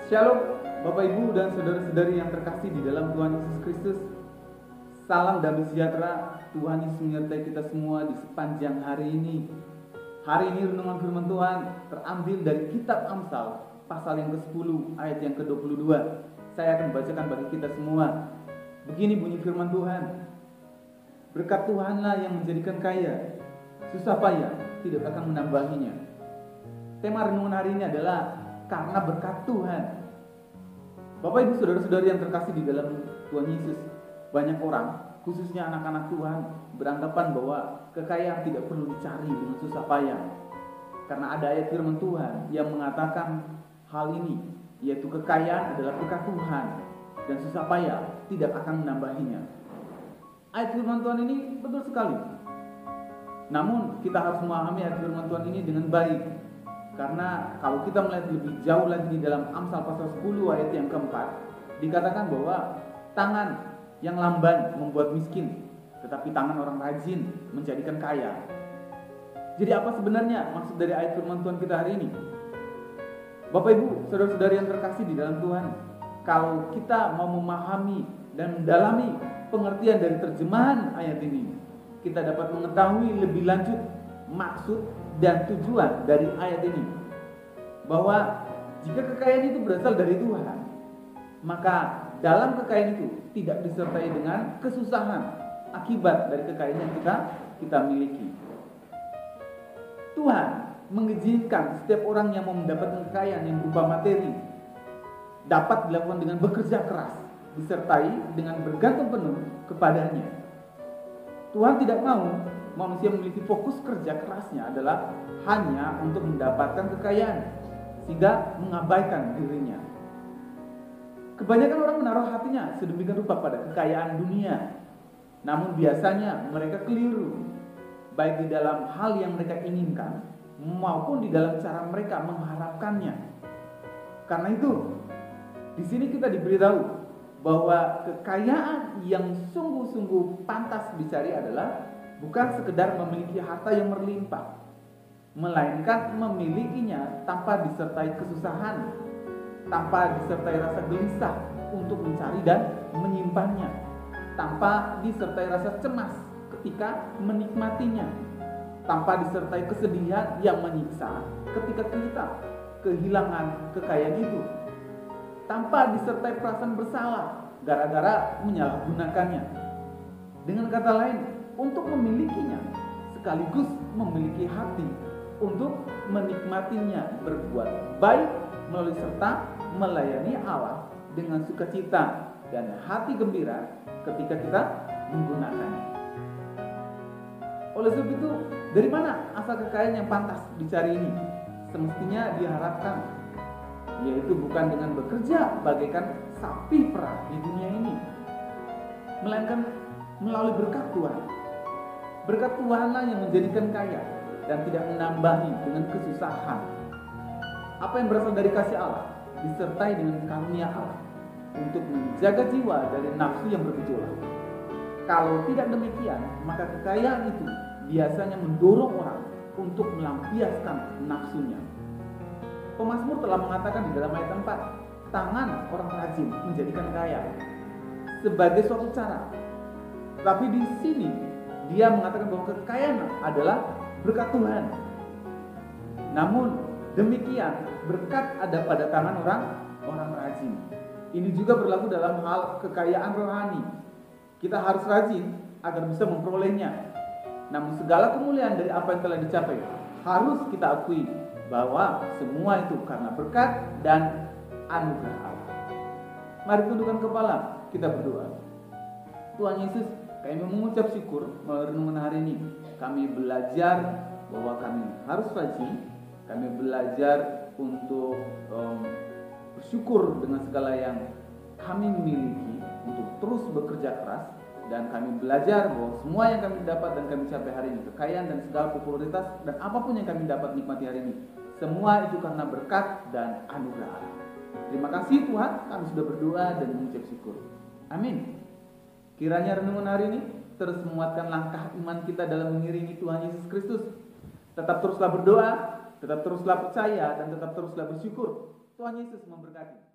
Shalom Bapak Ibu dan saudara-saudari yang terkasih di dalam Tuhan Yesus Kristus. Salam damai sejahtera. Tuhan Yesus menyertai kita semua di sepanjang hari ini. Hari ini renungan firman Tuhan terambil dari kitab Amsal pasal yang ke-10 ayat yang ke-22. Saya akan bacakan bagi kita semua. Begini bunyi firman Tuhan. Berkat Tuhanlah yang menjadikan kaya, susah payah tidak akan menambahinya. Tema renungan hari ini adalah karena berkat Tuhan. Bapak Ibu saudara-saudari yang terkasih di dalam Tuhan Yesus, banyak orang, khususnya anak-anak Tuhan, beranggapan bahwa kekayaan tidak perlu dicari dengan susah payah. Karena ada ayat firman Tuhan yang mengatakan hal ini, yaitu kekayaan adalah berkat Tuhan dan susah payah tidak akan menambahinya. Ayat firman Tuhan ini betul sekali. Namun kita harus memahami ayat firman Tuhan ini dengan baik. Karena kalau kita melihat lebih jauh lagi di dalam Amsal pasal 10 ayat yang keempat, dikatakan bahwa tangan yang lamban membuat miskin, tetapi tangan orang rajin menjadikan kaya. Jadi apa sebenarnya maksud dari ayat firman Tuhan kita hari ini? Bapak Ibu, saudara-saudari yang terkasih di dalam Tuhan, kalau kita mau memahami dan mendalami pengertian dari terjemahan ayat ini, kita dapat mengetahui lebih lanjut maksud dan tujuan dari ayat ini, bahwa jika kekayaan itu berasal dari Tuhan, maka dalam kekayaan itu tidak disertai dengan kesusahan akibat dari kekayaan yang kita miliki. Tuhan mengizinkan setiap orang yang mau mendapatkan kekayaan yang berupa materi dapat dilakukan dengan bekerja keras, disertai dengan bergantung penuh kepadanya. Tuhan tidak mau manusia memiliki fokus kerja kerasnya adalah hanya untuk mendapatkan kekayaan, sehingga mengabaikan dirinya. Kebanyakan orang menaruh hatinya sedemikian rupa pada kekayaan dunia. Namun biasanya mereka keliru, baik di dalam hal yang mereka inginkan maupun di dalam cara mereka mengharapkannya. Karena itu, di sini kita diberitahu bahwa kekayaan yang sungguh-sungguh pantas dicari adalah bukan sekedar memiliki harta yang berlimpah, melainkan memilikinya tanpa disertai kesusahan, tanpa disertai rasa gelisah untuk mencari dan menyimpannya, tanpa disertai rasa cemas ketika menikmatinya, tanpa disertai kesedihan yang menyiksa ketika kita kehilangan kekayaan itu, tanpa disertai perasaan bersalah gara-gara menyalahgunakannya. Dengan kata lain, untuk memilikinya sekaligus memiliki hati untuk menikmatinya, berbuat baik melalui serta melayani Allah dengan sukacita dan hati gembira ketika kita menggunakannya. Oleh sebab itu, dari mana asal kekayaan yang pantas dicari ini? Semestinya diharapkan, yaitu bukan dengan bekerja bagaikan sapi perah di dunia ini, melainkan melalui berkat Tuhan. Berkat Tuhanlah yang menjadikan kaya dan tidak menambahi dengan kesusahan. Apa yang berasal dari kasih Allah disertai dengan karunia Allah untuk menjaga jiwa dari nafsu yang bergejolak. Kalau tidak demikian, maka kekayaan itu biasanya mendorong orang untuk melampiaskan nafsunya. Pemazmur telah mengatakan di dalam ayat 4, tangan orang rajin menjadikan kaya sebagai suatu cara. Tapi di sini dia mengatakan bahwa kekayaan adalah berkat Tuhan. Namun demikian, berkat ada pada tangan orang rajin. Ini juga berlaku dalam hal kekayaan rohani. Kita harus rajin agar bisa memperolehnya. Namun segala kemuliaan dari apa yang telah dicapai harus kita akui bahwa semua itu karena berkat dan anugerah Allah. Mari tundukkan kepala, kita berdoa. Tuhan Yesus, kami mengucap syukur melalui renungan hari ini. Kami belajar bahwa kami harus rajin. Kami belajar untuk bersyukur dengan segala yang kami miliki, untuk terus bekerja keras. Dan kami belajar bahwa semua yang kami dapat dan kami capai hari ini, kekayaan dan segala popularitas dan apapun yang kami dapat nikmati hari ini, semua itu karena berkat dan anugerah Allah. Terima kasih Tuhan, kami sudah berdoa dan mengucap syukur. Amin. Kiranya renungan hari ini terus menguatkan langkah iman kita dalam mengiringi Tuhan Yesus Kristus. Tetap teruslah berdoa, tetap teruslah percaya, dan tetap teruslah bersyukur. Tuhan Yesus memberkati.